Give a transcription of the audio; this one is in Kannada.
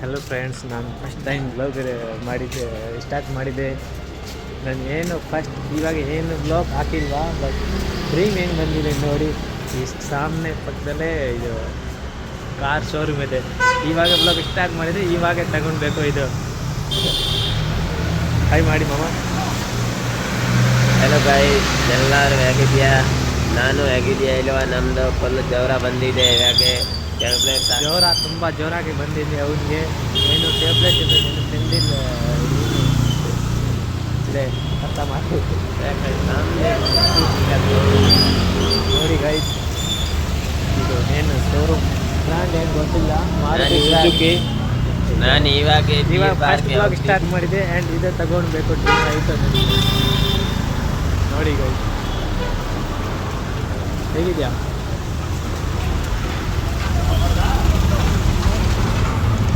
ಹಲೋ ಫ್ರೆಂಡ್ಸ್, ನಾನು ಫಸ್ಟ್ ಟೈಮ್ ಬ್ಲಾಗ್ ಸ್ಟಾರ್ಟ್ ಮಾಡಿದ್ದೆ. ನಾನು ಇವಾಗ ಏನು ಬ್ಲಾಗ್ ಹಾಕಿಲ್ವಾ, ಬಟ್ ಡ್ರೀಮ್ ಏನು ಬಂದಿದೆ ನೋಡಿ. ಈ ಸಾಮನೆ ಪಕ್ಕದಲ್ಲೇ ಇದು ಕಾರ್ ಶೋರೂಮ್ ಇದೆ. ಇವಾಗ ಬ್ಲಾಗ್ ಸ್ಟಾರ್ಟ್ ಮಾಡಿದೆ, ಇವಾಗ ತಗೊಳ್ಬೇಕು. ಇದು ಹೈ ಮಾಡಿ ಮಾಮ. ಹಲೋ ಗೈಸ್, ಎಲ್ಲರೂ ಹೇಗಿದೆಯಾ? ನಾನು ಹೇಗಿದೆಯಾ ಇಲ್ವಾ? ನಮ್ಮದು ಫುಲ್ ಜೋರ ಬಂದಿದೆ. ಯಾಕೆ ಜೋರ ತುಂಬ ಜೋರಾಗಿ ಬಂದಿದೆ. ಅವನಿಗೆ ಏನು ಟ್ಯಾಬ್ಲೆಟ್ ಇದೆ ತಿಂದಿಲ್ಲ ಇದೆ ಅರ್ಥ ಮಾಡಿ. ನೋಡಿ ಗೈಸ್, ಇದು ಏನು ಶೋರೂಮ್ ಬ್ರ್ಯಾಂಡ್ ಏನು ಗೊತ್ತಿಲ್ಲ, ಮಾರುತಿ ಸುಜುಕಿ. ನಾನು ಇವಾಗ ಫಸ್ಟ್ ಬ್ಲಾಗ್ ಸ್ಟಾರ್ಟ್ ಮಾಡಿದೆ ಆ್ಯಂಡ್ ಇದೇ ತಗೊಳ್ಬೇಕು ಡ್ರೀಮ್ ಆಯಿತು ನನಗೆ. ನೋಡಿ ಗೈಸ್, ಹೇಗಿದೆಯಾ?